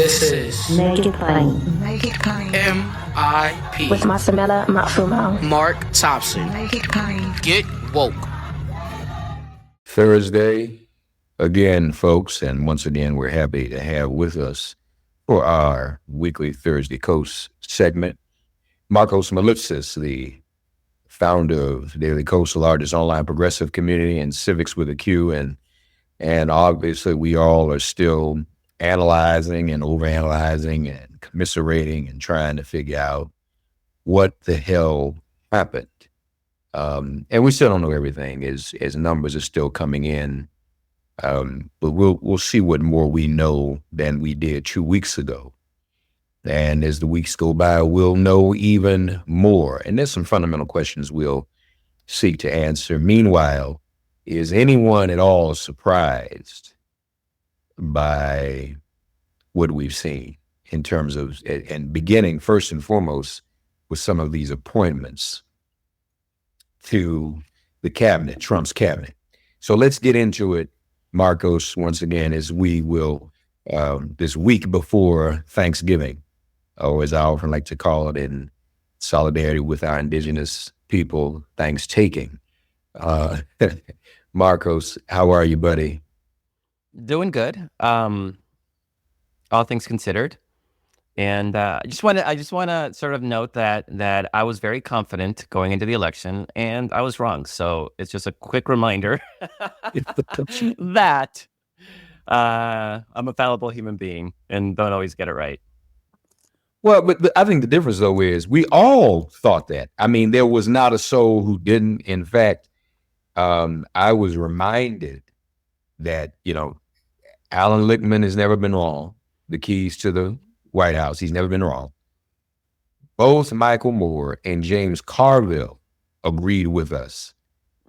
This is Make It Plain. Make It Plain. MIP With Masamela Matfumo. Mark Thompson. Make It Plain. Get woke. Thursday, again, folks, and once again, we're happy to have with us for our weekly Thursday Coast segment, Markos and Rev, the founder of Daily Coast, the largest online progressive community and civics with a Q, and obviously we all are still analyzing and overanalyzing and commiserating and trying to figure out what the hell happened. And we still don't know everything as numbers are still coming in. But we'll see what more we know than we did 2 weeks ago. And as the weeks go by, we'll know even more. And there's some fundamental questions we'll seek to answer. Meanwhile, is anyone at all surprised by what we've seen in terms of, and beginning first and foremost with some of these appointments to the cabinet, Trump's cabinet? So let's get into it, Markos, once again, as we will, this week before Thanksgiving, or as I often like to call it in solidarity with our indigenous people, Thanks-taking. Markos, how are you, buddy? Doing good, all things considered. And I just want to sort of note that I was very confident going into the election, and I was wrong. So it's just a quick reminder that I'm a fallible human being and don't always get it right. Well, but I think the difference, though, is we all thought that. I mean, there was not a soul who didn't. In fact, I was reminded that, Alan Lichtman has never been wrong. The keys to the White House, he's never been wrong. Both Michael Moore and James Carville agreed with us.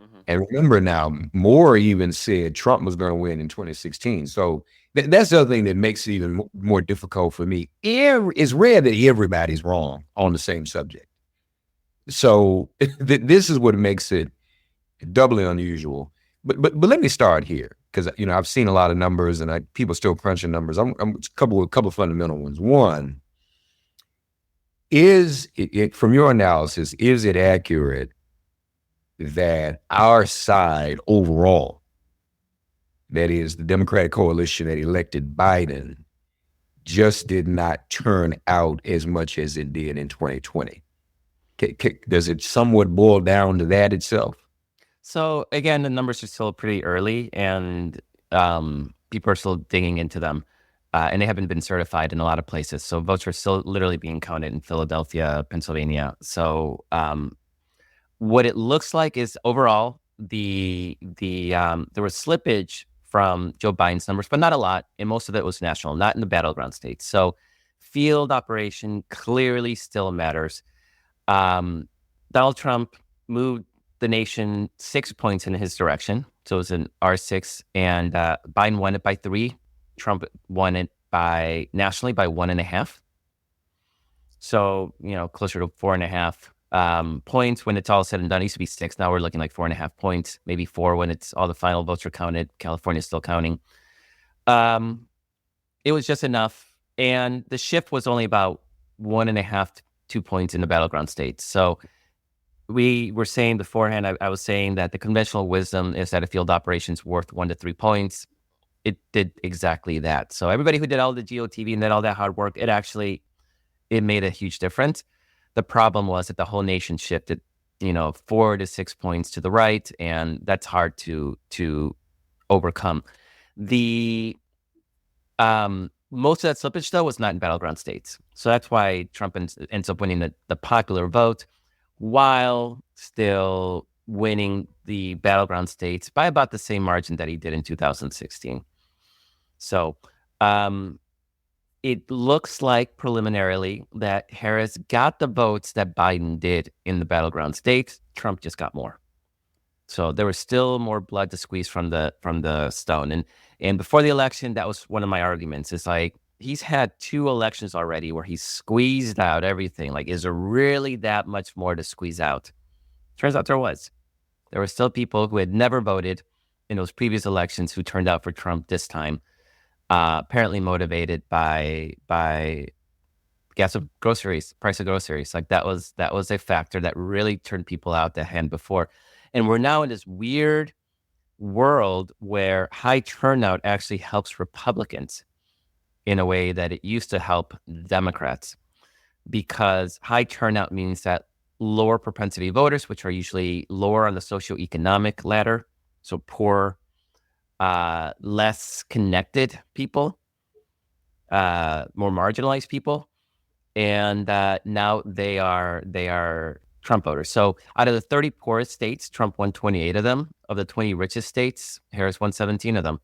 Mm-hmm. And remember now, Moore even said Trump was going to win in 2016. So that's the other thing that makes it even more difficult for me. It's rare that everybody's wrong on the same subject. So this is what makes it doubly unusual. But let me start here, because I've seen a lot of numbers and people still crunching numbers. I'm a couple of fundamental ones. One, is it from your analysis, is it accurate that our side overall, that is the Democratic coalition that elected Biden, just did not turn out as much as it did in 2020? Does it somewhat boil down to that itself? So again, the numbers are still pretty early, and people are still digging into them, and they haven't been certified in a lot of places. So votes are still literally being counted in Philadelphia, Pennsylvania. So what it looks like is overall there was slippage from Joe Biden's numbers, but not a lot, and most of it was national, not in the battleground states. So field operation clearly still matters. Donald Trump moved the nation 6 points in his direction. So it was an R6, and Biden won it by 3. Trump won it nationally by 1.5. So, closer to 4.5 points when it's all said and done. It used to be 6. Now we're looking like 4.5 points, maybe 4 when it's all the final votes are counted. California's still counting. It was just enough. And the shift was only about 1.5 to 2 points in the battleground states. So we were saying beforehand, I was saying that the conventional wisdom is that a field operation's worth 1 to 3 points. It did exactly that. So everybody who did all the GOTV and did all that hard work, it made a huge difference. The problem was that the whole nation shifted, 4 to 6 points to the right, and that's hard to overcome. The most of that slippage, though, was not in battleground states. So that's why Trump ends up winning the popular vote, while still winning the battleground states by about the same margin that he did in 2016. So it looks like preliminarily that Harris got the votes that Biden did in the battleground states. Trump just got more. So there was still more blood to squeeze from the stone. And before the election, that was one of my arguments. It's like, he's had 2 elections already where he's squeezed out everything. Like, is there really that much more to squeeze out? Turns out there was. There were still people who had never voted in those previous elections who turned out for Trump this time. apparently motivated by price of groceries. Like that was a factor that really turned people out the hand before. And we're now in this weird world where high turnout actually helps Republicans in a way that it used to help Democrats, because high turnout means that lower propensity voters, which are usually lower on the socioeconomic ladder, so poor, less connected people, more marginalized people, and now they are Trump voters. So out of the 30 poorest states, Trump won 28 of them. Of the 20 richest states, Harris won 17 of them.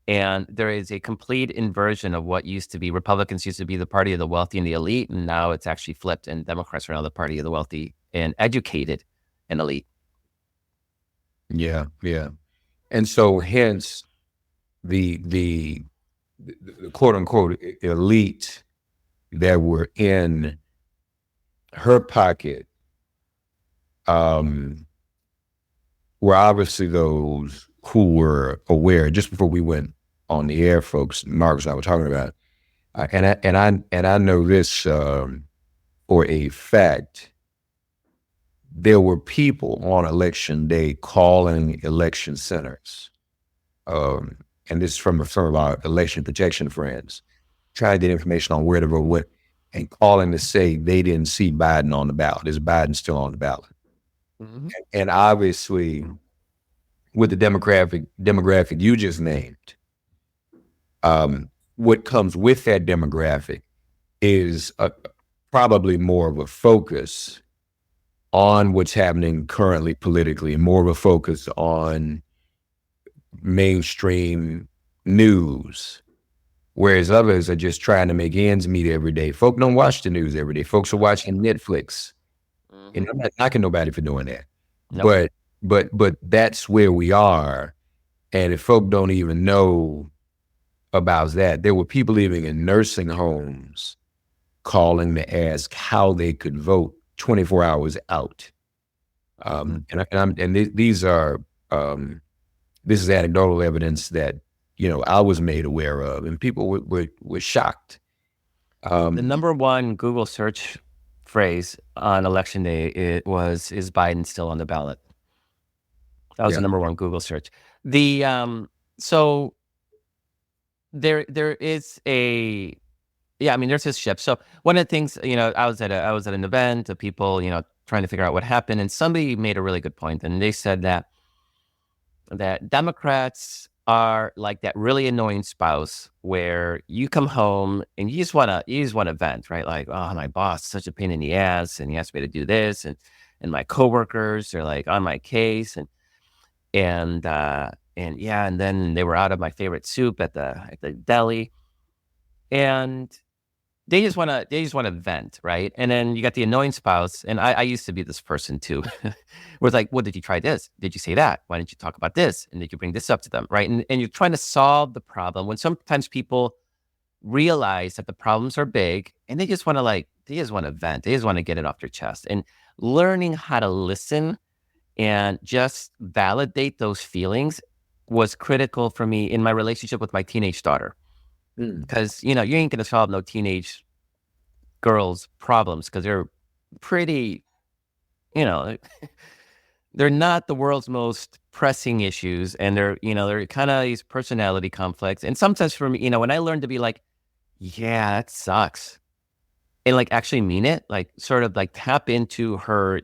And there is a complete inversion of what used to be, Republicans used to be the party of the wealthy and the elite, and now it's actually flipped, and Democrats are now the party of the wealthy and educated and elite. Yeah, yeah. And so hence the quote unquote elite that were in her pocket were obviously those who were aware. Just before we went on the air, folks, Marcos and I were talking about, and I know this for a fact. There were people on election day calling election centers, and this is from some of our election protection friends, trying to get information on where to vote, what, and calling to say they didn't see Biden on the ballot. Is Biden still on the ballot? Mm-hmm. And obviously, with the demographic you just named, what comes with that demographic is probably more of a focus on what's happening currently politically, more of a focus on mainstream news, whereas others are just trying to make ends meet every day. Folk don't watch the news every day. Folks are watching Netflix. Mm-hmm. And I'm not knocking nobody for doing that. Nope. But that's where we are. And if folk don't even know about that, there were people living in nursing homes calling to ask how they could vote 24 hours out. These are this is anecdotal evidence that, I was made aware of, and people were shocked. The number one Google search phrase on election day, is Biden still on the ballot? That was the number one Google search. So there is there's this shift. So one of the things, I was at an event of people, trying to figure out what happened, and somebody made a really good point, and they said that Democrats are like that really annoying spouse where you come home and you just want to vent, right? Like, oh, my boss is such a pain in the ass, and he asked me to do this, and my coworkers are like on my case, and then they were out of my favorite soup at the deli, and they just want to vent, right? And then you got the annoying spouse, and I used to be this person too, where it's like, well, did you try this? Did you say that? Why didn't you talk about this? And did you bring this up to them, right? And you're trying to solve the problem when sometimes people realize that the problems are big, and they just want to vent. They just want to get it off their chest. And learning how to listen and just validate those feelings was critical for me in my relationship with my teenage daughter. Because, you ain't going to solve no teenage girls' problems because they're pretty, they're not the world's most pressing issues. And they're kind of these personality conflicts. And sometimes for me, when I learned to be like, yeah, that sucks, and like actually mean it, like sort of like tap into her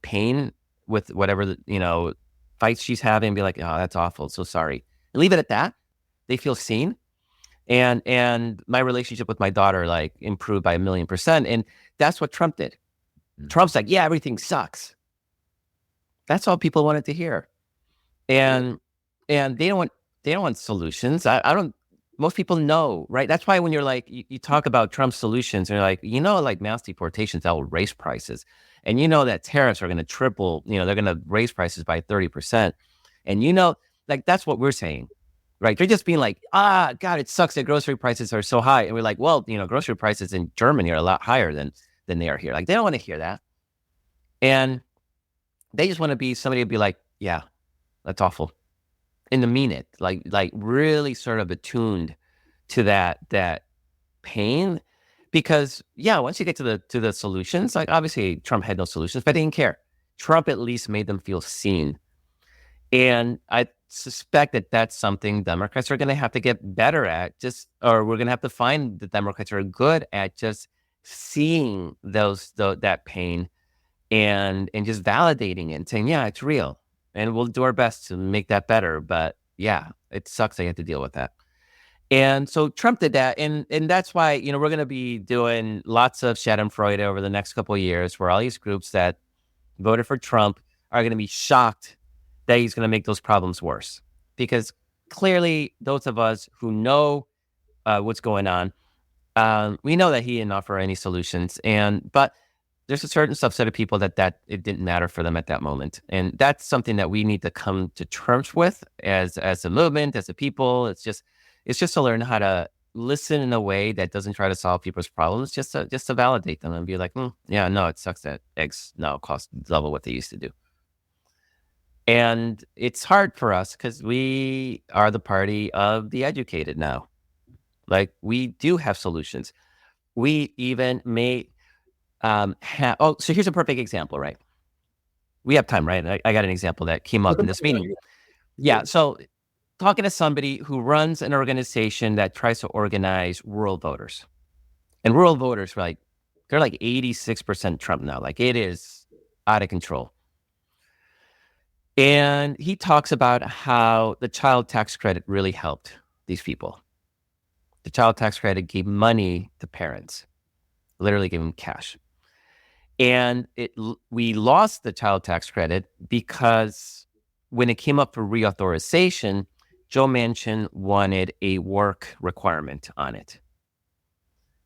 pain with whatever, fights she's having, and be like, oh, that's awful, so sorry. And leave it at that. They feel seen. And my relationship with my daughter like improved by 1,000,000%. And that's what Trump did. Trump's like, yeah, everything sucks. That's all people wanted to hear. And they don't want solutions. Most people know, right? That's why when you're like, you talk about Trump's solutions, and you're like, like mass deportations, that will raise prices. And that tariffs are going to triple, they're going to raise prices by 30%. And like, that's what we're saying. Right. They're just being like, God, it sucks that grocery prices are so high. And we're like, well, grocery prices in Germany are a lot higher than they are here. Like, they don't want to hear that. And they just want to be somebody to be like, yeah, that's awful. And to mean it, like really sort of attuned to that pain, because once you get to the solutions, like obviously Trump had no solutions, but they didn't care. Trump at least made them feel seen. And I suspect that that's something Democrats are going to have to get better at, or we're going to have to find the Democrats are good at just seeing that pain and just validating it and saying, yeah, it's real. And we'll do our best to make that better. But yeah, it sucks they have to deal with that. And so Trump did that. And that's why, we're going to be doing lots of Schadenfreude over the next couple of years, where all these groups that voted for Trump are going to be shocked that he's going to make those problems worse. Because clearly, those of us who know what's going on, we know that he didn't offer any solutions. But there's a certain subset of people that it didn't matter for them at that moment. And that's something that we need to come to terms with as a movement, as a people. It's just to learn how to listen in a way that doesn't try to solve people's problems, just to validate them and be like, yeah, no, it sucks that eggs now cost double what they used to do. And it's hard for us because we are the party of the educated now. Like, we do have solutions. We even may have... Oh, so here's a perfect example, right? We have time, right? I got an example that came up in this meeting. Yeah, so talking to somebody who runs an organization that tries to organize rural voters. And rural voters, they're like 86% Trump now. Like, it is out of control. And he talks about how the child tax credit really helped these people. The child tax credit gave money to parents, literally gave them cash. And we lost the child tax credit because when it came up for reauthorization, Joe Manchin wanted a work requirement on it.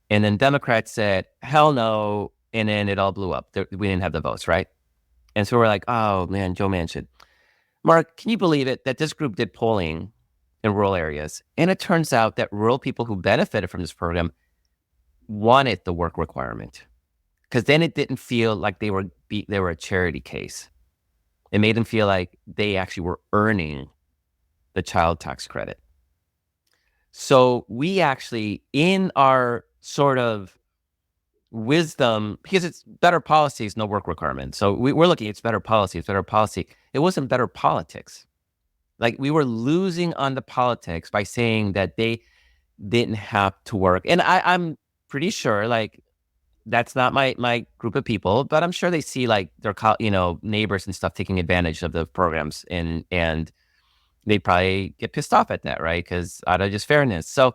And then Democrats said, hell no. And then it all blew up. We didn't have the votes, right? And so we're like, oh man, Joe Manchin. Mark, can you believe it that this group did polling in rural areas? And it turns out that rural people who benefited from this program wanted the work requirement, because then it didn't feel like they were a charity case. It made them feel like they actually were earning the child tax credit. So we actually, in our sort of wisdom, because it's better policies, no work requirement. So we're looking, it's better policy, It wasn't better politics. Like, we were losing on the politics by saying that they didn't have to work. And I'm pretty sure, like, that's not my group of people, but I'm sure they see like their neighbors and stuff taking advantage of the programs, and they probably get pissed off at that, right? Because out of just fairness. So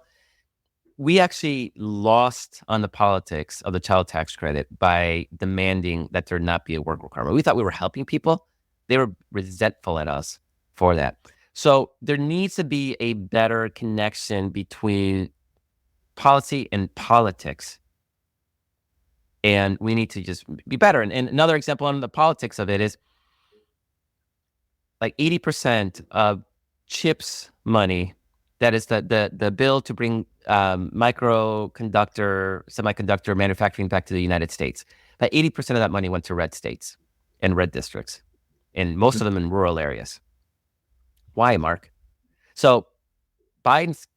we actually lost on the politics of the child tax credit by demanding that there not be a work requirement. We thought we were helping people. They were resentful at us for that. So there needs to be a better connection between policy and politics. And we need to just be better. And another example on the politics of it is like 80% of CHIPS money, that is the bill to bring semiconductor manufacturing back to the United States. That 80% of that money went to red states and red districts, and most of them in rural areas. Why, Mark? So Biden's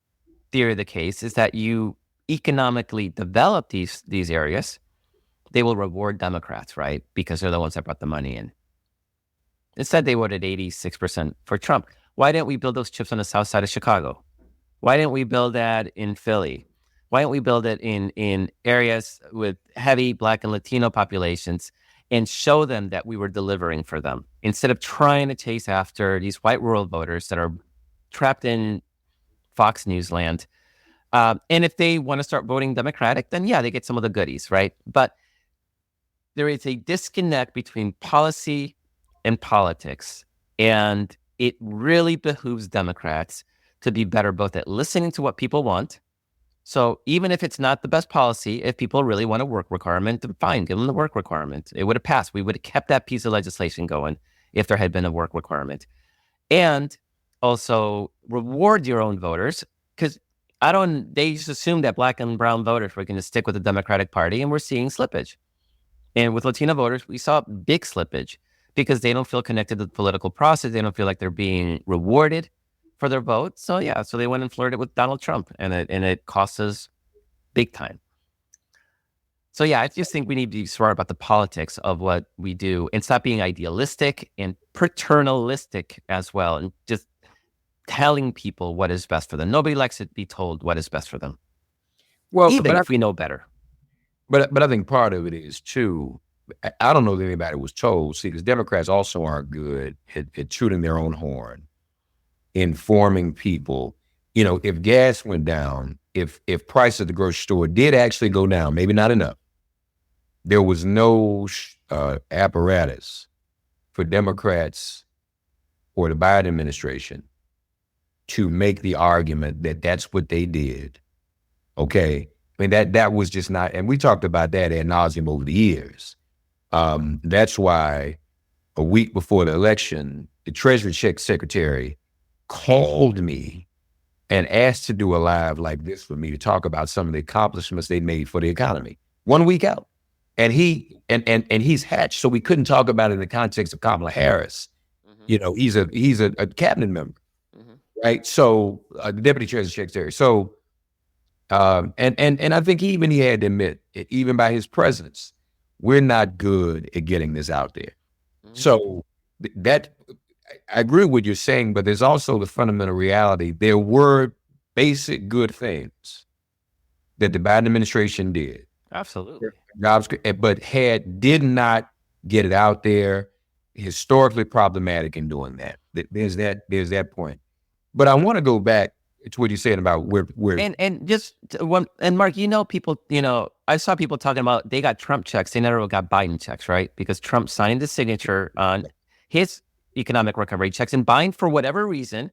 theory of the case is that you economically develop these areas, they will reward Democrats, right? Because they're the ones that brought the money in. Instead, they voted 86% for Trump. Why didn't we build those chips on the south side of Chicago? Why didn't we build that in Philly? Why didn't we build it in areas with heavy Black and Latino populations and show them that we were delivering for them, instead of trying to chase after these white rural voters that are trapped in Fox News land? And if they want to start voting Democratic, then yeah, they get some of the goodies, right? But there is a disconnect between policy and politics, and it really behooves Democrats to be better both at listening to what people want. So even if it's not the best policy, if people really want a work requirement, then fine, give them the work requirement. It would have passed. We would have kept that piece of legislation going if there had been a work requirement. And also reward your own voters, because they just assume that Black and brown voters were going to stick with the Democratic Party, and we're seeing slippage. And with Latino voters, we saw big slippage because they don't feel connected to the political process. They don't feel like they're being rewarded for their vote. So yeah, so they went and flirted with Donald Trump, and it cost us big time. So yeah, I just think we need to be smart about the politics of what we do and stop being idealistic and paternalistic as well, and just telling people what is best for them. Nobody likes to be told what is best for them, Well, even if we know better. but I think part of it is too. I don't know that anybody was told. See, because Democrats also aren't good at tooting their own horn, informing people. You know, if gas went down, if price at the grocery store did actually go down, maybe not enough, there was no apparatus for Democrats or the Biden administration to make the argument that that's what they did. Okay. I mean, that was just not, and we talked about that ad nauseum over the years. That's why a week before the election, the Treasury Secretary called me and asked to do a live like this with me to talk about some of the accomplishments they made for the economy 1 week out. And he's hatched, so we couldn't talk about it in the context of Kamala Harris. Mm-hmm. You know, he's a cabinet member, right? So the Deputy Treasury Secretary. So and I think he had to admit, even by his presence, we're not good at getting this out there. So that I agree with what you're saying, but there's also the fundamental reality. There were basic good things that the Biden administration did. Absolutely. Jobs, but did not get it out there. Historically problematic in doing that. There's that point. But I want to go back to what you said about where and just one, and Mark, people, I saw people talking about they got Trump checks, they never got Biden checks, right? Because Trump signed the signature on his economic recovery checks, and Biden, for whatever reason,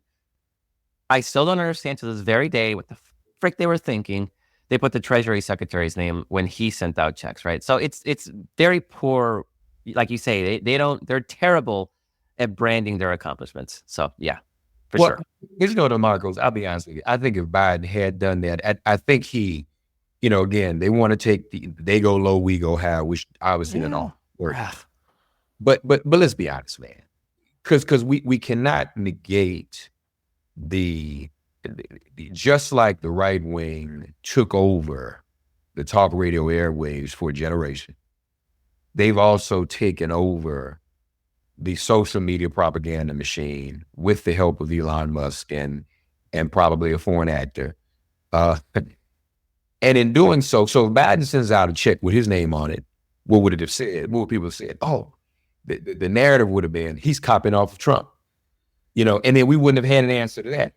I still don't understand to this very day what the frick they were thinking. They put the Treasury Secretary's name when he sent out checks, right? So it's very poor, like you say, they're terrible at branding their accomplishments. So yeah, for sure. You know, the Markos, I'll be honest with you. I think if Biden had done that, I think he, again, they want to take they go low, we go high, which obviously don't all work. But let's be honest, man, because we cannot negate the just like the right wing took over the talk radio airwaves for a generation, they've also taken over the social media propaganda machine with the help of Elon Musk and probably a foreign actor. And in doing so if Biden sends out a check with his name on it, what would it have said? What would people have said? Oh, the narrative would have been, he's copying off of Trump, and then we wouldn't have had an answer to that.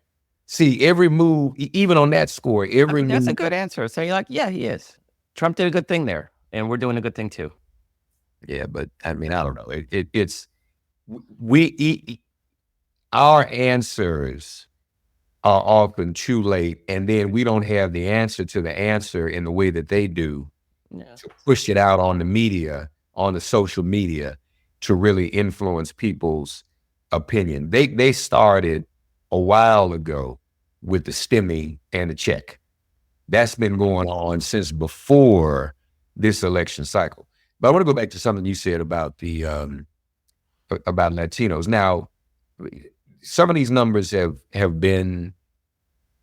See, every move, even on that score, that's a good answer. So you're like, yeah, he is. Trump did a good thing there, and we're doing a good thing too. Yeah, but I mean, I don't know. Our answers are often too late, and then we don't have the answer to the answer in the way that they do to push it out on the media, on the social media, to really influence people's opinion. They started a while ago with the stimmy and the check. That's been going on since before this election cycle. But I want to go back to something you said about the about Latinos. Now, some of these numbers have been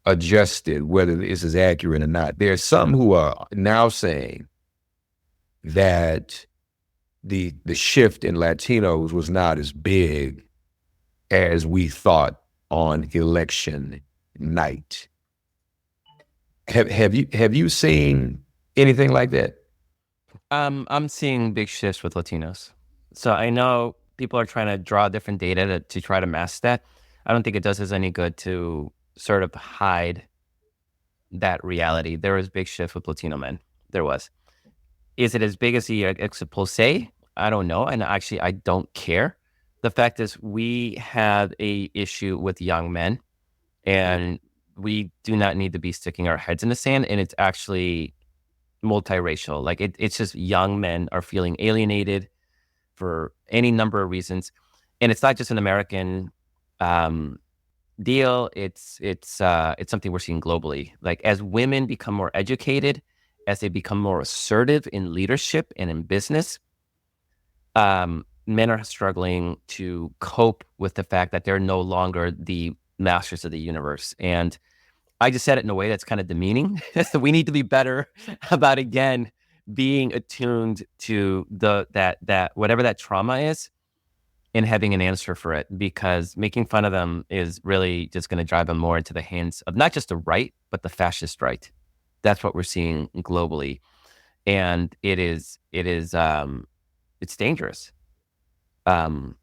adjusted, whether this is accurate or not. There are some who are now saying that the shift in Latinos was not as big as we thought on election night. Have you seen anything like that? I'm seeing big shifts with Latinos. So I know people are trying to draw different data to try to mask that. I don't think it does us any good to sort of hide that reality. There was a big shift with Latino men. There was. Is it as big as the expose? I don't know. And actually, I don't care. The fact is, we have a issue with young men, and we do not need to be sticking our heads in the sand. And it's actually multiracial. Like it's just young men are feeling alienated for any number of reasons, and it's not just an American deal. It's something we're seeing globally. Like as women become more educated, as they become more assertive in leadership and in business, men are struggling to cope with the fact that they're no longer the masters of the universe. And I just said it in a way that's kind of demeaning. So we need to be better about, again, being attuned to that whatever that trauma is, and having an answer for it, because making fun of them is really just going to drive them more into the hands of not just the right, but the fascist right. That's what we're seeing globally. And it's dangerous to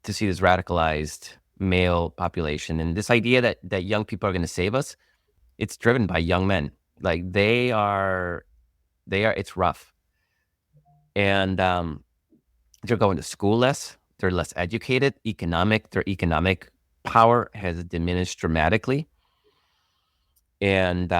see this radicalized male population. And this idea that young people are going to save us, it's driven by young men. Like it's rough. And they're going to school less. They're less educated. Their economic power has diminished dramatically. And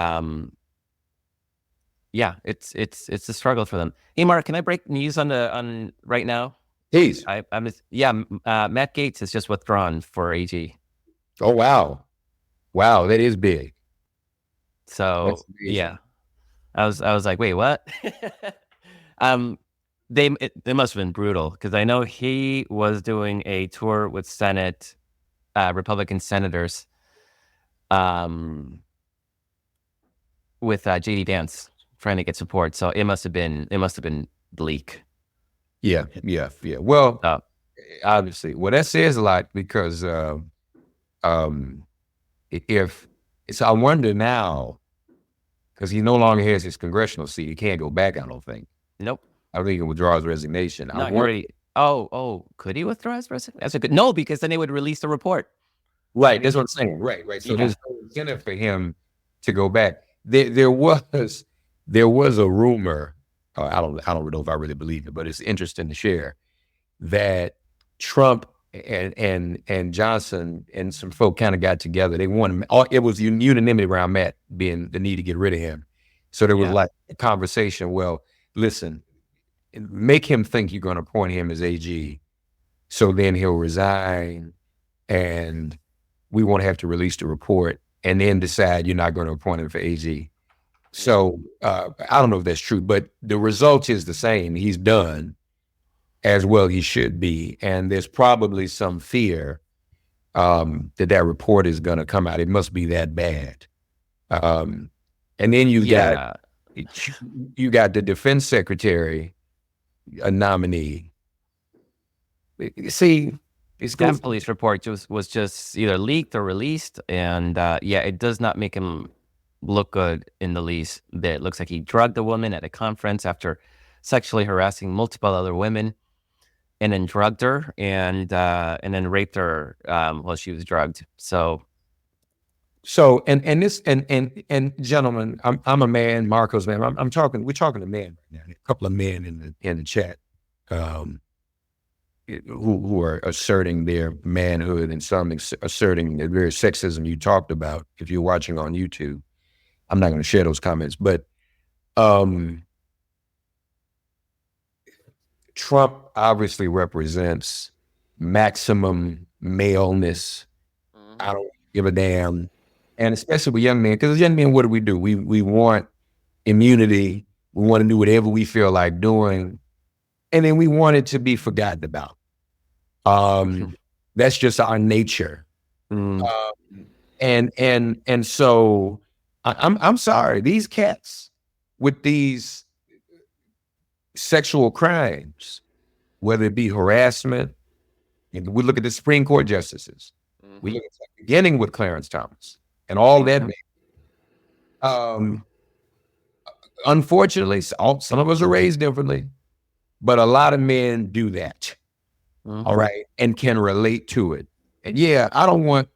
it's a struggle for them. Hey, Mark, can I break news on right now? Please. Matt Gaetz has just withdrawn for AG. Oh, wow. Wow, that is big. So yeah, I was like, wait, what? It must have been brutal, because I know he was doing a tour with Republican senators, with JD Vance, trying to get support. So it must have been bleak. Yeah. Well, obviously, that says a lot, because if it's, I wonder now, because he no longer has his congressional seat, he can't go back, I don't think. Nope. I think he can withdraw his resignation. Could he withdraw his resignation? That's a good, no, because then they would release the report. Right, that's what I'm saying. Right. So there's no incentive for him to go back. There was a rumor. I don't know if I really believe it, but it's interesting to share, that Trump and Johnson and some folk kind of got together. They wanted, it was unanimity around Matt being the need to get rid of him. So there was like a conversation. Well, listen, make him think you're going to appoint him as AG, so then he'll resign, and we won't have to release the report, and then decide you're not going to appoint him for AG. So I don't know if that's true, but the result is the same. He's done, as well he should be. And there's probably some fear that report is going to come out. It must be that bad. And then you got the defense secretary, a nominee. See, that police report was just either leaked or released, and it does not make him look good in the least bit. It looks like he drugged a woman at a conference after sexually harassing multiple other women, and then drugged her, and then raped her while she was drugged. So and gentlemen, I'm a man, Markos, man. We're talking to men right now. A couple of men in the chat who are asserting their manhood, and some asserting the very sexism you talked about. If you're watching on YouTube, I'm not going to share those comments, but Trump obviously represents maximum maleness. I don't give a damn. And especially with young men, because young men, what do? We want immunity. We want to do whatever we feel like doing. And then we want it to be forgotten about. That's just our nature. And so I'm sorry, these cats with these sexual crimes, whether it be harassment, and we look at the Supreme Court justices, we look at beginning with Clarence Thomas and all that. Unfortunately, some of us are raised differently, but a lot of men do that. All right, and can relate to it. And I don't want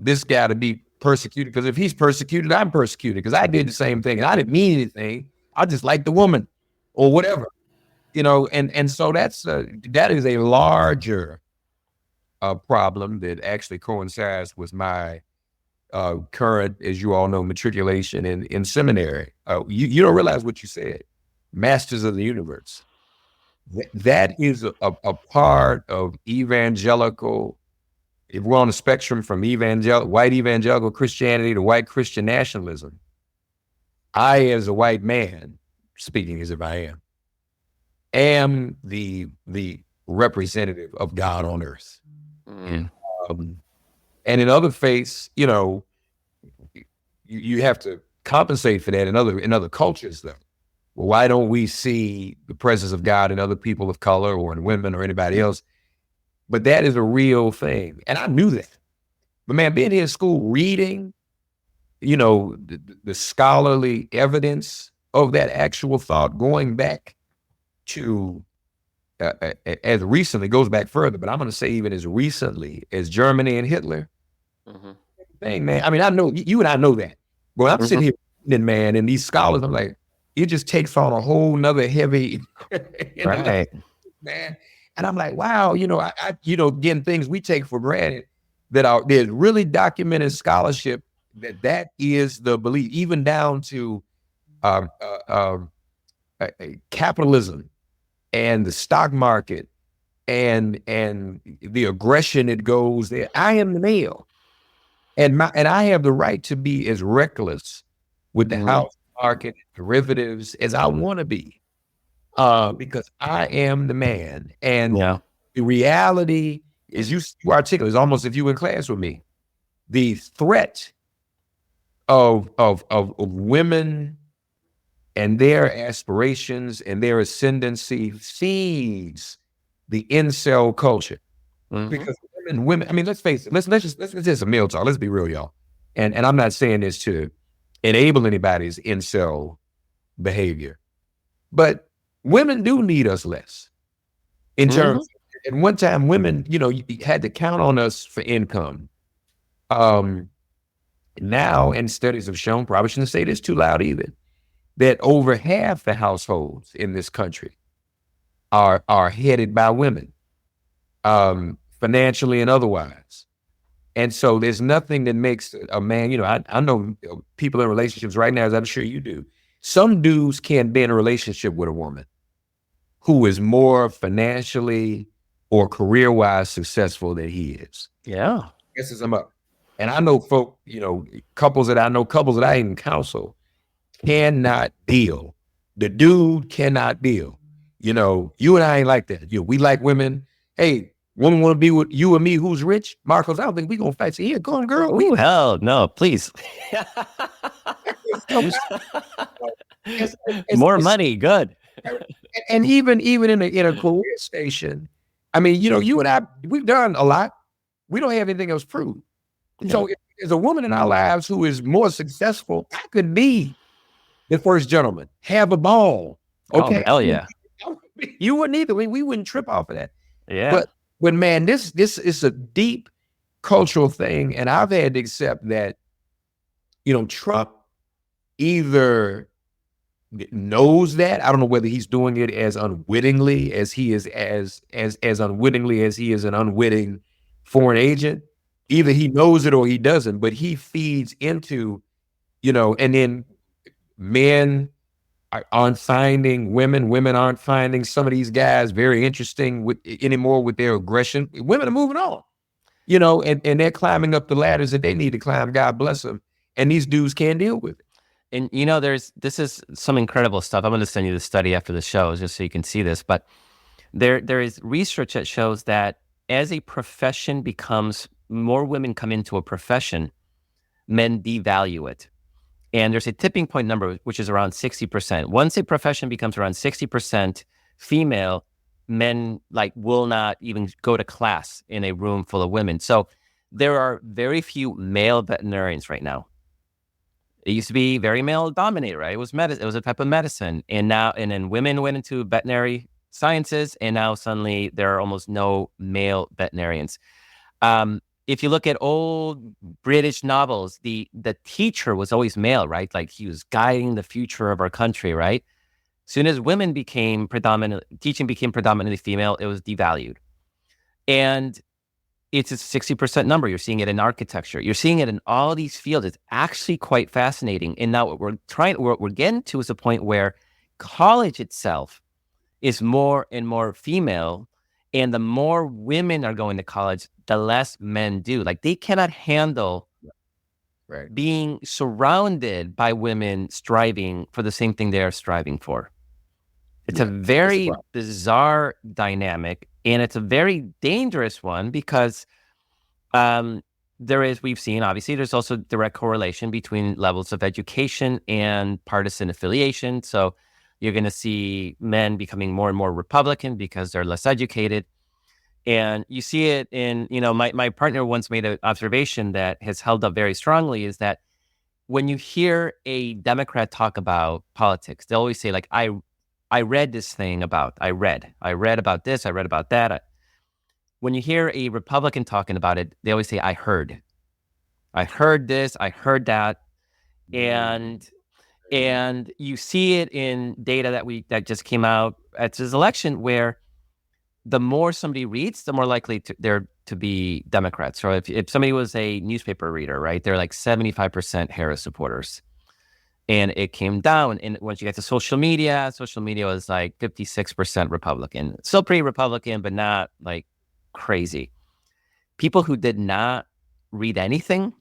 this guy to be persecuted, because if he's persecuted, I'm persecuted, because I did the same thing and I didn't mean anything. I just like the woman or whatever, and so that is a larger problem that actually coincides with my current, as you all know, matriculation in seminary. You don't realize what you said, masters of the universe. That is a part of evangelical, if we're on the spectrum from white evangelical Christianity to white Christian nationalism. I, as a white man, speaking as if I am the representative of God on earth. And in other faiths, you have to compensate for that in other cultures, though. Well, why don't we see the presence of God in other people of color or in women or anybody else? But that is a real thing. And I knew that. But man, being here in school, reading, the scholarly evidence of that actual thought, going back to as recently, goes back further, but I'm going to say even as recently as Germany and Hitler. Thing, man. I mean, I know you and I know that. But I'm sitting here reading, man, and these scholars, I'm like, it just takes on a whole nother heavy, Right. man. And I'm like, wow, again, things we take for granted that there's really documented scholarship that is the belief, even down to capitalism and the stock market and the aggression that goes there. I am the male, and I have the right to be as reckless with the house market derivatives as I want to be, because I am the man. And the reality is, you articulate, it's almost if you were in class with me, the threat of women and their aspirations and their ascendancy feeds the incel culture. Because women, I mean, let's face it, let's just a male talk. Let's be real, y'all. And I'm not saying this to enable anybody's incel behavior, but women do need us less in terms. At one time, women, you had to count on us for income. Now, and studies have shown, probably shouldn't say this too loud either, that over half the households in this country are headed by women, financially and otherwise. And so there's nothing that makes a man, I know people in relationships right now, as I'm sure you do. Some dudes can't be in a relationship with a woman who is more financially or career-wise successful than he is. Yeah. Messes them up. And I know folk, couples that I even counsel cannot deal. The dude cannot deal. You and I ain't like that. We like women. Hey, woman want to be with you and me who's rich? Markos, I don't think we gonna fight. So, yeah, go on, girl. Ooh, hell no, please. More money, good. And even in a career station, I mean, you and I, we've done a lot. We don't have anything else proved. Yeah. So if there's a woman in our lives who is more successful, I could be the first gentleman, have a ball. Okay. Oh, hell yeah. You wouldn't either. We wouldn't trip off of that. Yeah. But man, this is a deep cultural thing. And I've had to accept that, Trump either knows that. I don't know whether he's doing it as unwittingly as he is as unwittingly as he is an unwitting foreign agent. Either he knows it or he doesn't, but he feeds into, and then men aren't finding women aren't finding some of these guys very interesting anymore with their aggression. Women are moving on, and they're climbing up the ladders that they need to climb. God bless them. And these dudes can't deal with it. And this is some incredible stuff. I'm going to send you the study after the show just so you can see this. But there is research that shows that as a profession becomes, more women come into a profession, men devalue it. And there's a tipping point number, which is around 60%. Once a profession becomes around 60% female, men will not even go to class in a room full of women. So there are very few male veterinarians right now. It used to be very male dominated, right? It was medicine. It was a type of medicine. And then women went into veterinary sciences, and now suddenly there are almost no male veterinarians. If you look at old British novels, the teacher was always male, right? Like he was guiding the future of our country, right? As soon as teaching became predominantly female, it was devalued. And it's a 60% number. You're seeing it in architecture. You're seeing it in all these fields. It's actually quite fascinating. And now what we're getting to is a point where college itself is more and more female. And the more women are going to college, the less men do. Like they cannot handle being surrounded by women striving for the same thing they're striving for. It's a very bizarre dynamic, and it's a very dangerous one because we've seen, obviously, there's also direct correlation between levels of education and partisan affiliation. So you're going to see men becoming more and more Republican because they're less educated. And you see it in, my partner once made an observation that has held up very strongly, is that when you hear a Democrat talk about politics, they always say, like, I read this thing about, I read about this, I read about that. When you hear a Republican talking about it, they always say, I heard this, I heard that. And you see it in data that just came out at this election, where the more somebody reads, the more likely they're to be Democrats. So if somebody was a newspaper reader, right, they're like 75% Harris supporters. And it came down. And once you get to social media was like 56% Republican. Still pretty Republican, but not like crazy. People who did not read anything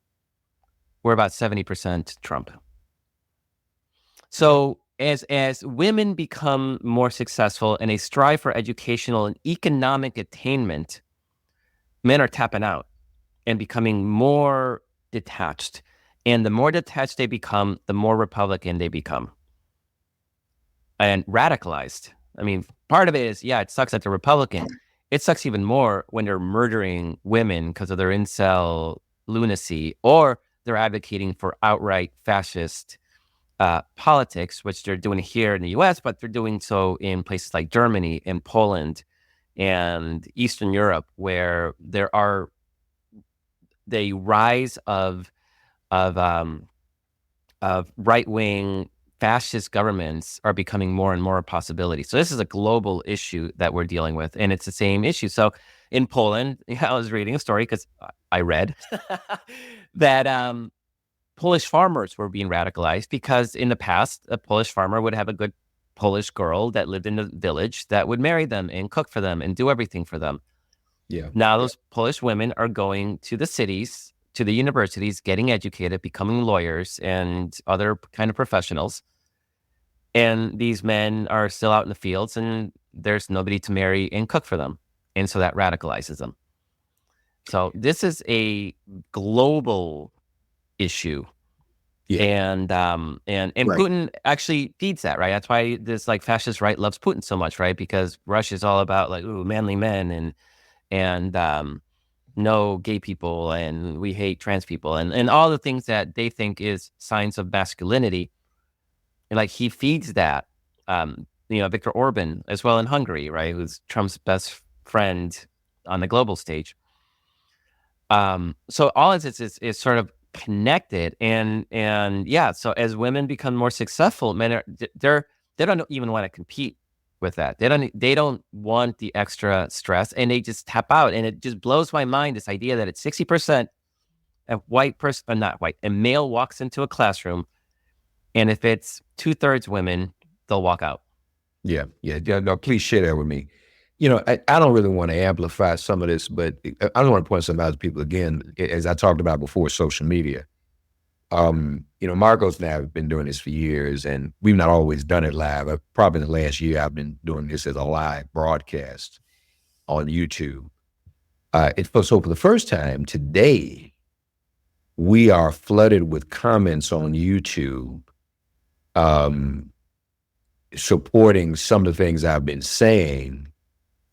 were about 70% Trump. So as women become more successful and they strive for educational and economic attainment, men are tapping out and becoming more detached. And the more detached they become, the more Republican they become. And radicalized. I mean, part of it is, it sucks that they're Republican. It sucks even more when they're murdering women because of their incel lunacy, or they're advocating for outright fascist politics, which they're doing here in the US, but they're doing so in places like Germany and Poland and Eastern Europe, where there are the rise of right-wing fascist governments are becoming more and more a possibility. So this is a global issue that we're dealing with, and it's the same issue. So in Poland, I was reading a story because I read that Polish farmers were being radicalized because in the past, a Polish farmer would have a good Polish girl that lived in the village that would marry them and cook for them and do everything for them. Yeah. Now those Polish women are going to the cities, to the universities, getting educated, becoming lawyers and other kind of professionals. And these men are still out in the fields and there's nobody to marry and cook for them. And so that radicalizes them. So this is a global issue. Yeah. And Right. Putin actually feeds that, right? That's why this like fascist right loves Putin so much, right? Because Russia's all about like, ooh, manly men and no gay people, and we hate trans people, and all the things that they think is signs of masculinity. And like he feeds that, Viktor Orban as well in Hungary, right? Who's Trump's best friend on the global stage. So all of this is sort of connected, and so as women become more successful, men they don't even want to compete with that. They don't want the extra stress, and they just tap out. And it just blows my mind, this idea that it's 60% a male walks into a classroom, and if it's 2/3 women, they'll walk out. Yeah. No, please share that with me. I don't really want to amplify some of this, but I don't want to point something out to people again, as I talked about before, social media. Markos and I have been doing this for years, and we've not always done it live. Probably in the last year, I've been doing this as a live broadcast on YouTube. So for the first time today, we are flooded with comments on YouTube supporting some of the things I've been saying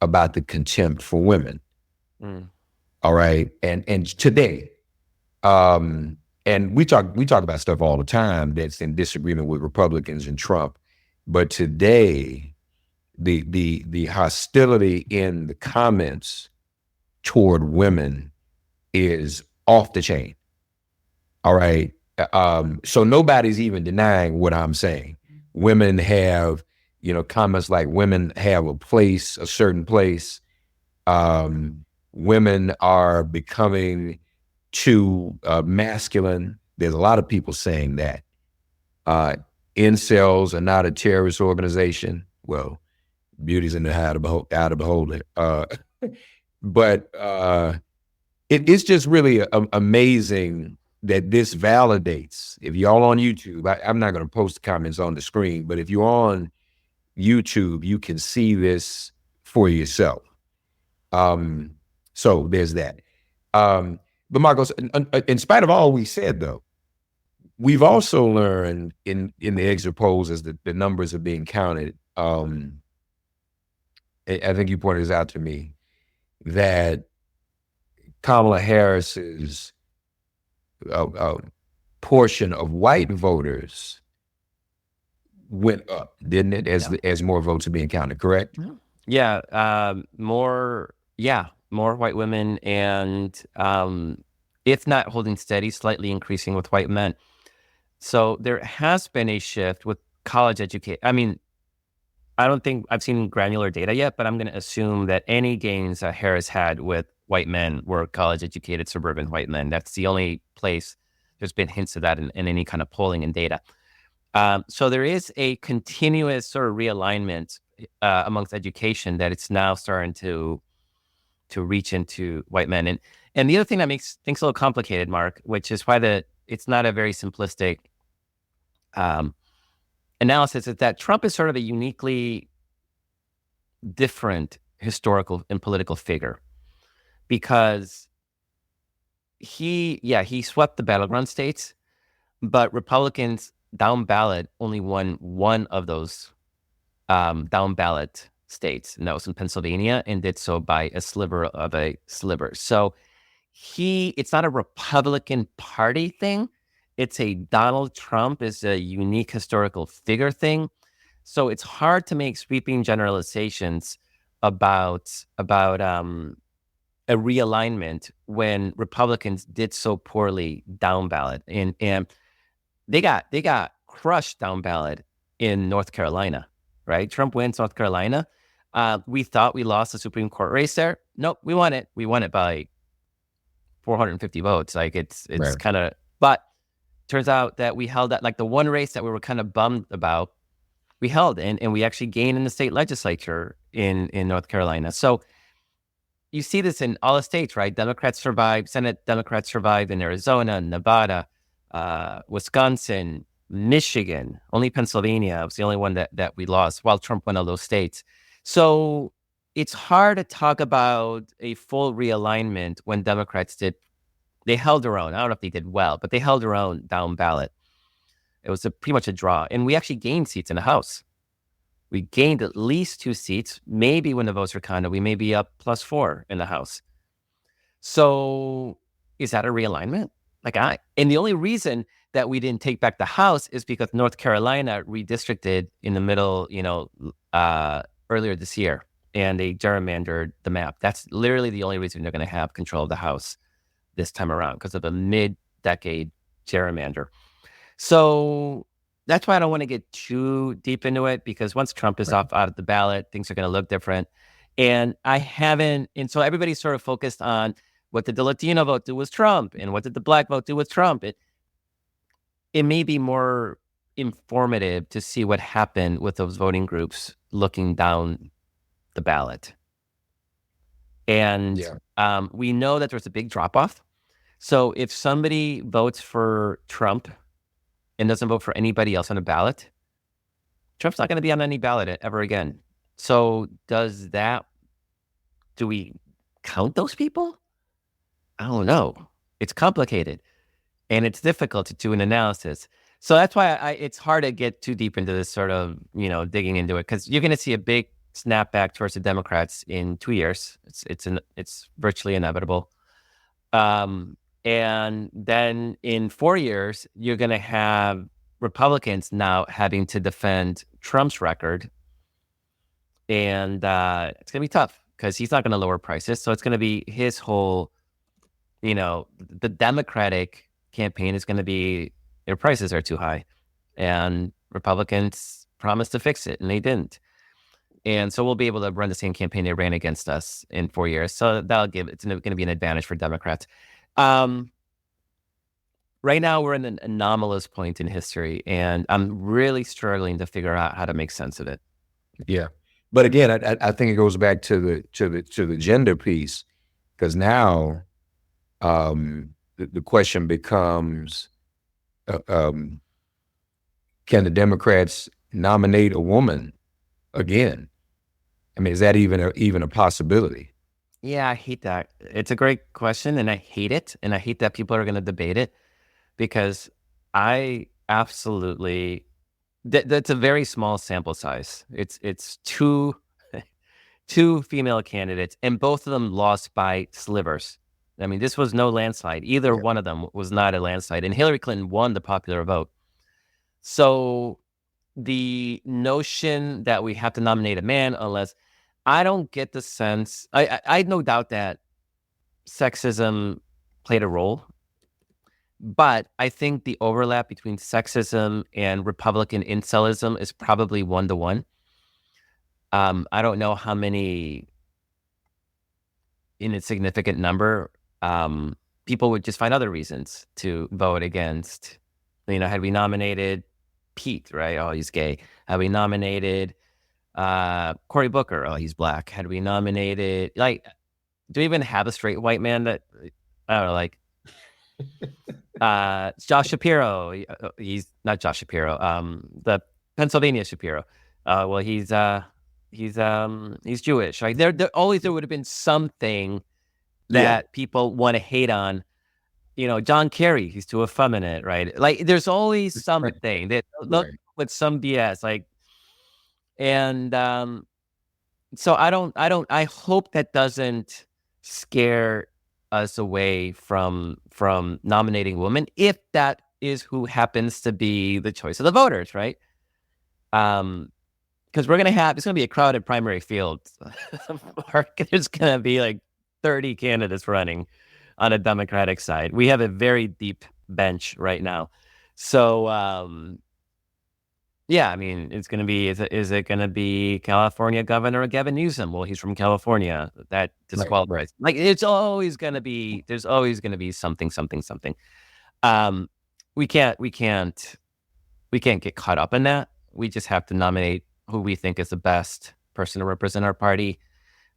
about the contempt for women. All right. And today, and we talk about stuff all the time that's in disagreement with Republicans and Trump. But today, the hostility in the comments toward women is off the chain. All right. So nobody's even denying what I'm saying. Women have, comments like women have a certain place. Women are becoming too masculine. There's a lot of people saying that. Incels are not a terrorist organization. Well, beauty's in the eye of the beholder. But it's just really amazing that this validates. If y'all on YouTube, I'm not going to post the comments on the screen, but if you're on YouTube, you can see this for yourself. So there's that. But Marcos, in spite of all we said, though, we've also learned in the exit polls as the numbers are being counted. I think you pointed this out to me that Kamala Harris's portion of white voters went up, didn't it? As more votes are being counted, correct? Yeah, more white women, and if not holding steady, slightly increasing with white men. So there has been a shift with college education. I mean, I don't think I've seen granular data yet, but I'm going to assume that any gains that Harris had with white men were college-educated suburban white men. That's the only place there's been hints of that in any kind of polling and data. So there is a continuous sort of realignment amongst education that it's now starting to reach into white men. And the other thing that makes things a little complicated, Mark, which is why it's not a very simplistic analysis, is that Trump is sort of a uniquely different historical and political figure, because he swept the battleground states, but Republicans down ballot only won one of those down ballot states, and that was in Pennsylvania, and did so by a sliver of a sliver. So it's not a Republican Party thing. It's a Donald Trump is a unique historical figure thing. So it's hard to make sweeping generalizations about a realignment when Republicans did so poorly down ballot, and they got crushed down ballot in North Carolina, right? Trump wins North Carolina. We thought we lost the Supreme Court race there. Nope, we won it. We won it by 450 votes. Like it's Right. kind of, but turns out that we held that, like the one race that we were kind of bummed about, we held, and we actually gained in the state legislature in North Carolina. So you see this in all the states, right? Democrats survived, Senate Democrats survived in Arizona, Nevada, Wisconsin, Michigan. Only Pennsylvania was the only one that we lost, while Trump won all those states. So it's hard to talk about a full realignment when Democrats they held their own. I don't know if they did well, but they held their own down ballot. It was pretty much a draw. And we actually gained seats in the House. We gained at least 2 seats. Maybe when the votes are counted, we may be up +4 in the House. So is that a realignment? And the only reason that we didn't take back the House is because North Carolina redistricted in the middle, earlier this year, and they gerrymandered the map. That's literally the only reason they're going to have control of the House this time around, because of the mid-decade gerrymander. So that's why I don't want to get too deep into it, because once Trump is out of the ballot, things are going to look different. And so everybody's sort of focused on what did the Latino vote do with Trump, and what did the Black vote do with Trump. It may be more informative to see what happened with those voting groups looking down the ballot. And we know that there's a big drop-off. So if somebody votes for Trump and doesn't vote for anybody else on the ballot, Trump's not going to be on any ballot ever again. So do we count those people? I don't know. It's complicated, and it's difficult to do an analysis. So that's why it's hard to get too deep into this sort of, digging into it, because you're going to see a big snapback towards the Democrats in 2 years. It's virtually inevitable. And then in 4 years, you're going to have Republicans now having to defend Trump's record. And it's going to be tough, because he's not going to lower prices. So it's going to be his whole, the Democratic campaign is going to be, their prices are too high. And Republicans promised to fix it, and they didn't. And so we'll be able to run the same campaign they ran against us in 4 years. So it's going to be an advantage for Democrats. Right now, we're in an anomalous point in history, and I'm really struggling to figure out how to make sense of it. Yeah, but again, I think it goes back to the gender piece, because now the question becomes, can the Democrats nominate a woman again? I mean, is that even a possibility? Yeah, I hate that. It's a great question, and I hate it, and I hate that people are going to debate it because I absolutely that's a very small sample size. It's two female candidates, and both of them lost by slivers. I mean, this was no landslide. Either Yeah. one of them was not a landslide, and Hillary Clinton won the popular vote. So the notion that we have to nominate a man, unless I don't get the sense, I no doubt that sexism played a role, but I think the overlap between sexism and Republican incelism is probably 1-to-1. I don't know how many in a significant number, people would just find other reasons to vote against. Had we nominated Pete, right? Oh, he's gay. Had we nominated Cory Booker? Oh, he's black. Had we nominated, do we even have a straight white man that, I don't know, Josh Shapiro? He's not Josh Shapiro. The Pennsylvania Shapiro. Well, he's Jewish. Right? There would have been something that people want to hate on. John Kerry, he's too effeminate, right? There's always something that with some BS, and so I hope that doesn't scare us away from nominating women, if that is who happens to be the choice of the voters, right? Because it's gonna be a crowded primary field. There's gonna be 30 candidates running on a Democratic side. We have a very deep bench right now. So, yeah, I mean, it's going to be, is it going to be California Governor Gavin Newsom? Well, he's from California. That disqualifies. There's always going to be something. We can't get caught up in that. We just have to nominate who we think is the best person to represent our party.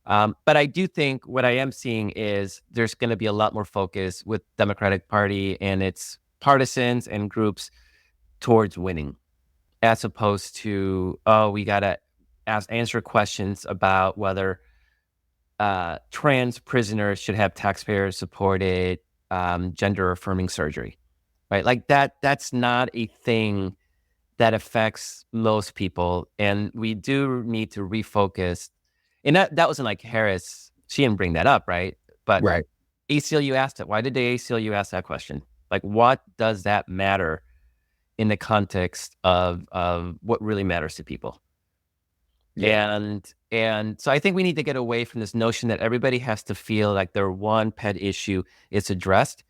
But I do think what I am seeing is there's going to be a lot more focus with Democratic Party and its partisans and groups towards winning, as opposed to, we got to answer questions about whether trans prisoners should have taxpayer-supported gender-affirming surgery, right? That's not a thing that affects most people, and we do need to refocus. And that wasn't Harris. She didn't bring that up, right? But ACLU asked it. Why did the ACLU ask that question? What does that matter in the context of what really matters to people? Yeah. And so I think we need to get away from this notion that everybody has to feel like their one pet issue is addressed.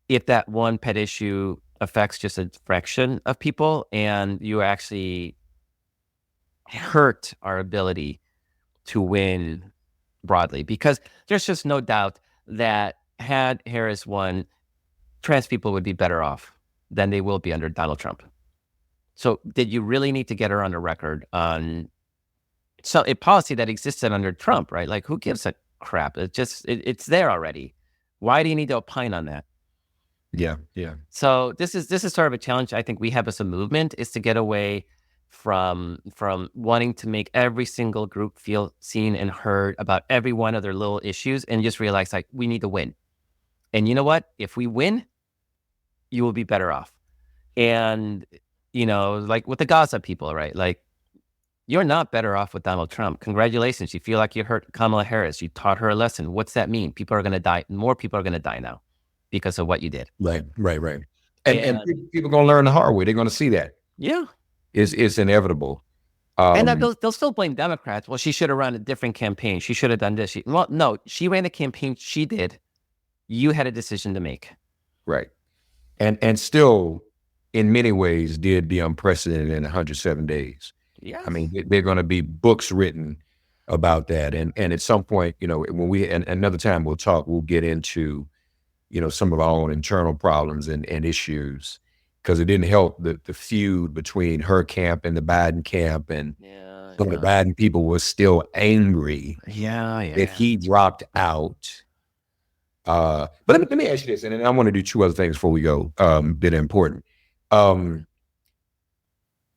If that one pet issue affects just a fraction of people, and you actually hurt our ability to win broadly, because there's just no doubt that had Harris won, trans people would be better off than they will be under Donald Trump. So did you really need to get her on the record on a policy that existed under Trump, right? Who gives a crap? It's there already. Why do you need to opine on that? Yeah. So this is sort of a challenge I think we have as a movement, is to get away from wanting to make every single group feel seen and heard about every one of their little issues, and just realize we need to win. And you know what? If we win, you will be better off. And with the Gaza people, right? You're not better off with Donald Trump. Congratulations. You feel like you hurt Kamala Harris. You taught her a lesson. What's that mean? People are going to die. More people are going to die now because of what you did. Right. And people are going to learn the hard way. They're going to see that. Yeah. It's inevitable. And they'll still blame Democrats. Well, she should have run a different campaign. She should have done this. Well, no, she ran the campaign she did. You had a decision to make. Right. And still, in many ways, did the unprecedented in 107 days. Yeah. I mean, there are going to be books written about that. And at some point, when and another time we'll get into, some of our own internal problems and issues, because it didn't help the feud between her camp and the Biden camp. And some of the Biden people were still angry that he dropped out. But let me ask you this, and then I want to do two other things before we go, that are important.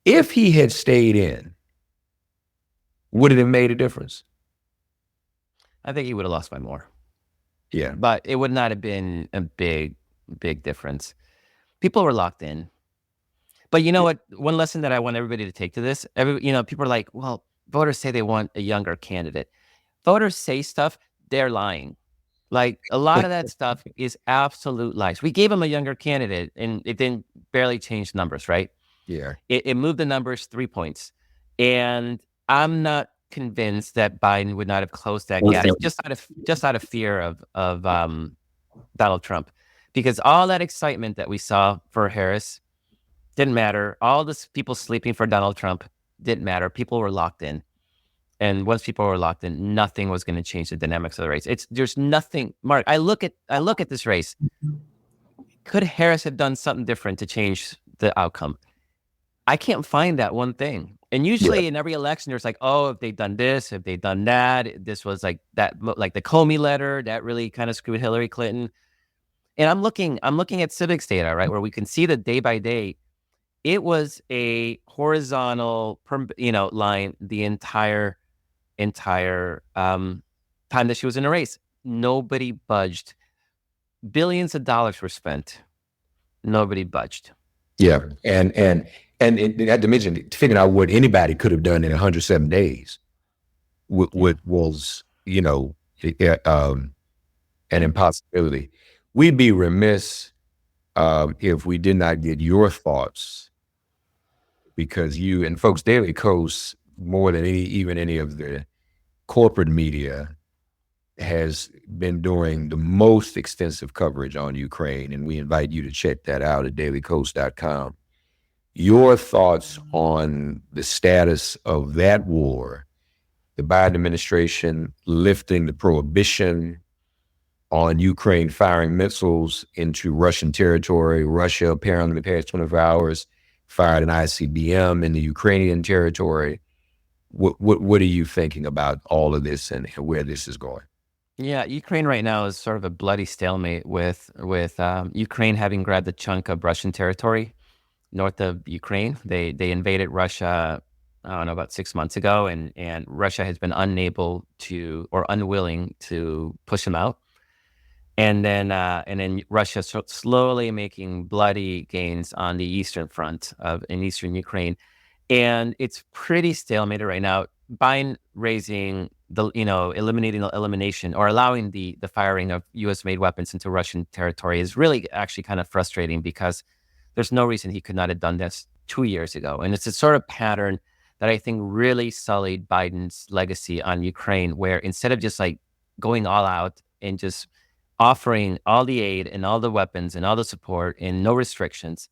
If he had stayed in, would it have made a difference? I think he would have lost by more. Yeah. But it would not have been a big difference. People were locked in. But you know what? One lesson that I want everybody to take to this, people are like, well, voters say they want a younger candidate. Voters say stuff, they're lying. Like a lot of that stuff is absolute lies. We gave them a younger candidate and it didn't barely change numbers, right? Yeah. It moved the numbers 3 points. And I'm not convinced that Biden would not have closed that gap just out of fear of Donald Trump. Because all that excitement that we saw for Harris didn't matter. All this people sleeping for Donald Trump didn't matter. People were locked in. And once people were locked in, nothing was going to change the dynamics of the race. There's nothing. Mark, I look at this race. Could Harris have done something different to change the outcome? I can't find that one thing. And usually in every election, there's like, oh, if they've done this, if they've done that, this was like that, like the Comey letter that really kind of screwed Hillary Clinton. And I'm looking at civics data, right, where we can see the day by day. It was a horizontal, line the entire time that she was in a race. Nobody budged. Billions of dollars were spent. Nobody budged. Yeah, and not to mention figuring out what anybody could have done in 107 days, was an impossibility. We'd be remiss if we did not get your thoughts, because you and folks, Daily Kos, more than any of the corporate media, has been doing the most extensive coverage on Ukraine, and we invite you to check that out at dailykos.com. Your thoughts on the status of that war, the Biden administration lifting the prohibition on Ukraine firing missiles into Russian territory. Russia apparently in the past 24 hours fired an ICBM in the Ukrainian territory. What are you thinking about all of this and where this is going? Yeah, Ukraine right now is sort of a bloody stalemate with Ukraine having grabbed a chunk of Russian territory north of Ukraine. They invaded Russia, I don't know, about 6 months ago, and Russia has been unable to or unwilling to push them out. And then Russia slowly making bloody gains on the eastern front in eastern Ukraine, and it's pretty stalemated right now. Biden raising eliminating the elimination or allowing the firing of U.S. made weapons into Russian territory is really actually kind of frustrating, because there's no reason he could not have done this 2 years ago. And it's a sort of pattern that I think really sullied Biden's legacy on Ukraine, where instead of just like going all out and just offering all the aid and all the weapons and all the support and no restrictions,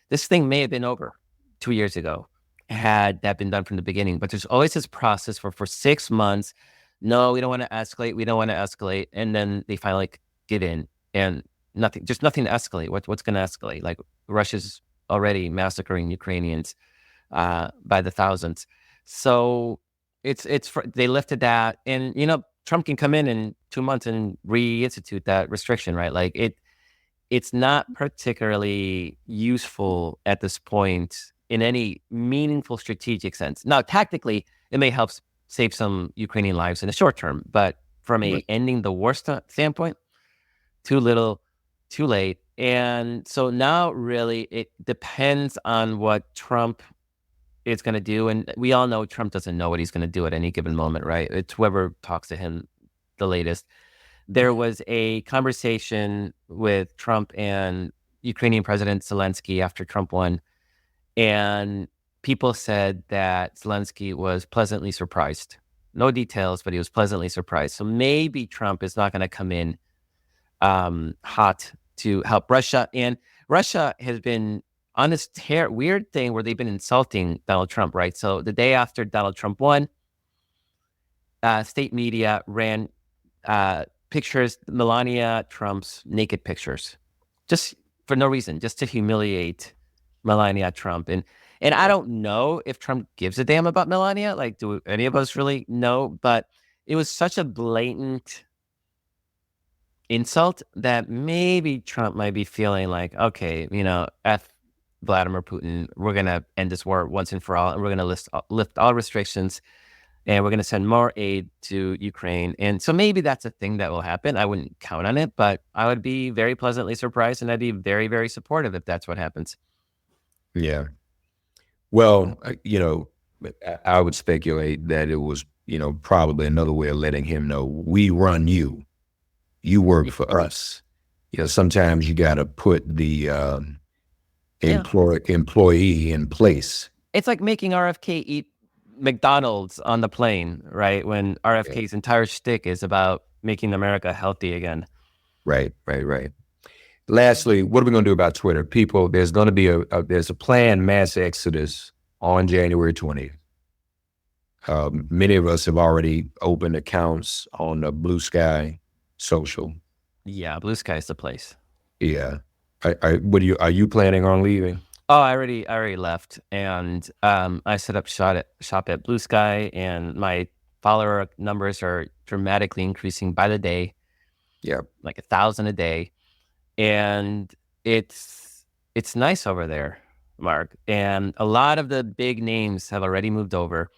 this thing may have been over 2 years ago had that been done from the beginning. But there's always this process for 6 months. No, we don't want to escalate. And then they finally give in, and nothing to escalate. What's going to escalate? Like Russia's already massacring Ukrainians by the thousands. So they lifted that, and Trump can come in 2 months and reinstitute that restriction, right? Like it's not particularly useful at this point in any meaningful strategic sense. Now, tactically, it may help save some Ukrainian lives in the short term, but from a ending the war standpoint, too little, too late. And so now really it depends on what Trump is going to do. And we all know Trump doesn't know what he's going to do at any given moment, right? It's whoever talks to him the latest. There was a conversation with Trump and Ukrainian President Zelensky after Trump won, and people said that Zelensky was pleasantly surprised. No details, but he was pleasantly surprised. So maybe Trump is not going to come in hot to help Russia. And Russia has been on this weird thing where they've been insulting Donald Trump, right? So the day after Donald Trump won, state media ran pictures, Melania Trump's naked pictures, just for no reason, just to humiliate Melania Trump. And I don't know if Trump gives a damn about Melania. Like, do any of us really know? But it was such a blatant insult that maybe Trump might be feeling like, okay, F Vladimir Putin, we're going to end this war once and for all, and we're going to lift all restrictions. and we're going to send more aid to Ukraine. And so maybe that's a thing that will happen. I wouldn't count on it, but I would be very pleasantly surprised, and I'd be very, very supportive if that's what happens. Yeah. Well, I would speculate that it was, probably another way of letting him know we run you. You work for us. Sometimes you got to put the employee in place. It's like making RFK eat McDonald's on the plane, right? When RFK's entire shtick is about making America healthy again. Right. Lastly, what are we going to do about Twitter? People, there's going to be there's a planned mass exodus on January 20th. Many of us have already opened accounts on Blue Sky Social. Yeah, Blue Sky is the place. Yeah. Are you planning on leaving? Oh, I already left, and I set up shop at Blue Sky, and my follower numbers are dramatically increasing by the day. Yeah, like 1,000 a day, and it's nice over there, Mark. And a lot of the big names have already moved over,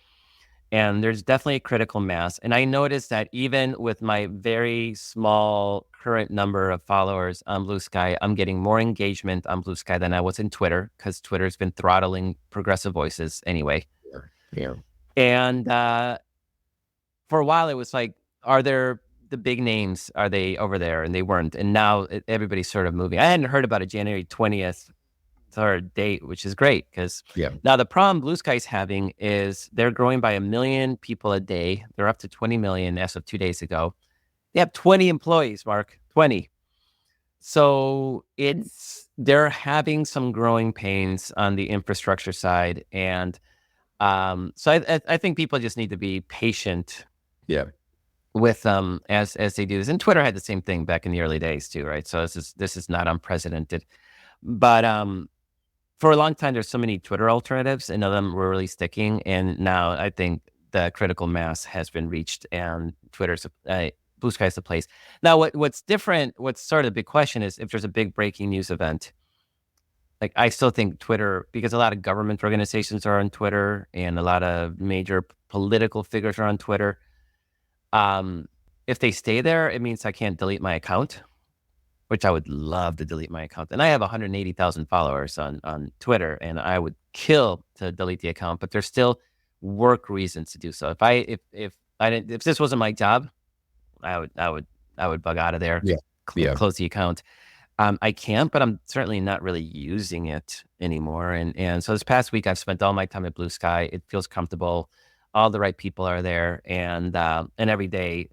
and there's definitely a critical mass. And I noticed that even with my very small current number of followers on Blue Sky, I'm getting more engagement on Blue Sky than I was in Twitter, because Twitter's been throttling progressive voices anyway. Yeah. And for a while, it was like, are there the big names? Are they over there? And they weren't. And now everybody's sort of moving. I hadn't heard about a January 20th date, which is great, because now the problem Blue Sky's having is they're growing by 1 million people a day. They're up to 20 million as of 2 days ago. They have 20 employees, Mark, 20. So they're having some growing pains on the infrastructure side. And so I think people just need to be patient with them as they do this. And Twitter had the same thing back in the early days too, right? So this is not unprecedented. But for a long time, there's so many Twitter alternatives, and none of them were really sticking. And now I think the critical mass has been reached, and Twitter's Blue Sky is the place. Now, what's different, what's sort of the big question is if there's a big breaking news event. Like, I still think Twitter, because a lot of government organizations are on Twitter and a lot of major political figures are on Twitter. If they stay there, it means I can't delete my account, which I would love to delete my account. And I have 180,000 followers on Twitter, and I would kill to delete the account, but there's still work reasons to do so. If this wasn't my job, I would bug out of there. Close the account. I can't, but I'm certainly not really using it anymore. And so this past week, I've spent all my time at Blue Sky. It feels comfortable. All the right people are there, and every day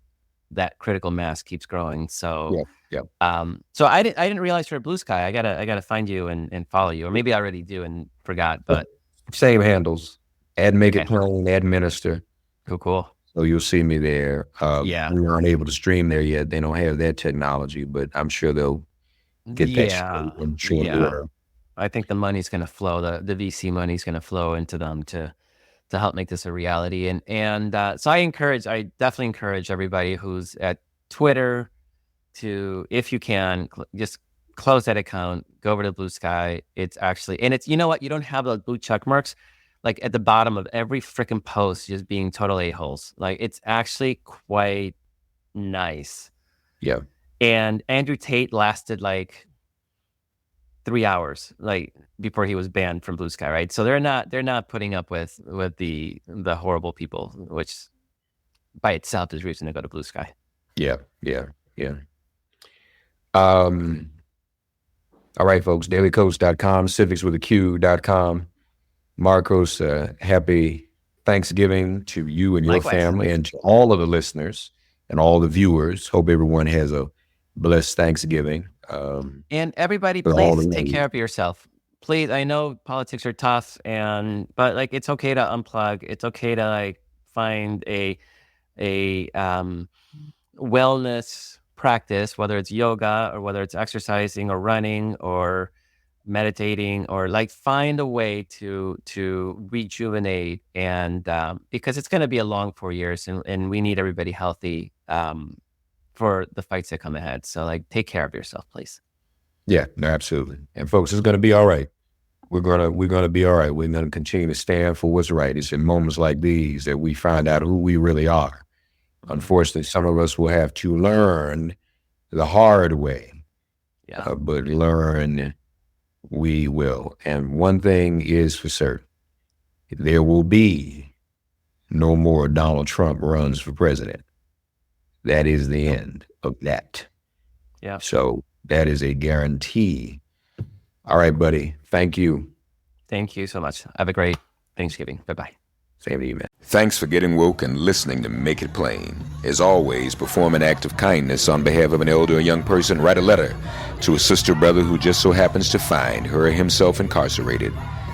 that critical mass keeps growing. So so I didn't realize you're at Blue Sky. I gotta find you and follow you, or maybe I already do and forgot. But same handles. Make it plain, administer. Cool. So you'll see me there. We aren't able to stream there yet. They don't have that technology, but I'm sure they'll get that in short order. I think the money's going to flow. The VC money's going to flow into them to help make this a reality. And so I definitely encourage everybody who's at Twitter to, if you can, just close that account, go over to Blue Sky. It's actually, and it's, you know what? You don't have those blue check marks like at the bottom of every freaking post just being total a-holes. Like, it's actually quite nice. Yeah. And Andrew Tate lasted like 3 hours, like, before he was banned from Blue Sky, right? So they're not putting up with the horrible people, which by itself is reason to go to Blue Sky. Yeah. All right, folks. dailycoast.com, civicswithaq.com. Markos, happy Thanksgiving to you and your Likewise. family, and to all of the listeners and all the viewers. Hope everyone has a blessed Thanksgiving. And everybody, please take care of yourself. Please, I know politics are tough, but like, it's okay to unplug. It's okay to like find a wellness practice, whether it's yoga or whether it's exercising or running or meditating, or like find a way to rejuvenate, and because it's going to be a long 4 years, and we need everybody healthy for the fights that come ahead. So like, take care of yourself, please. Yeah, no, absolutely. And folks, it's going to be all right. we're gonna be all right. We're gonna continue to stand for what's right. It's in moments like these that we find out who we really are. Unfortunately, some of us will have to learn the hard way, but learn we will. And one thing is for certain, there will be no more Donald Trump runs for president. That is the end of that. Yeah. So that is a guarantee. All right, buddy. Thank you. Thank you so much. Have a great Thanksgiving. Bye-bye. Same to you, man. Thanks for getting woke and listening to Make It Plain. As always, perform an act of kindness on behalf of an elder or young person. Write a letter to a sister or brother who just so happens to find her or himself incarcerated.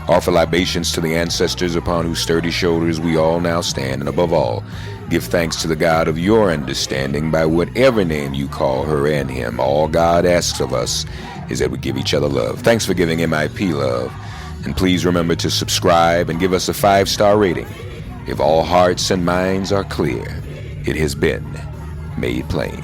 Offer libations to the ancestors upon whose sturdy shoulders we all now stand. And above all, give thanks to the God of your understanding by whatever name you call her and him. All God asks of us is that we give each other love. Thanks for giving MIP love. And please remember to subscribe and give us a 5-star rating. If all hearts and minds are clear, it has been made plain.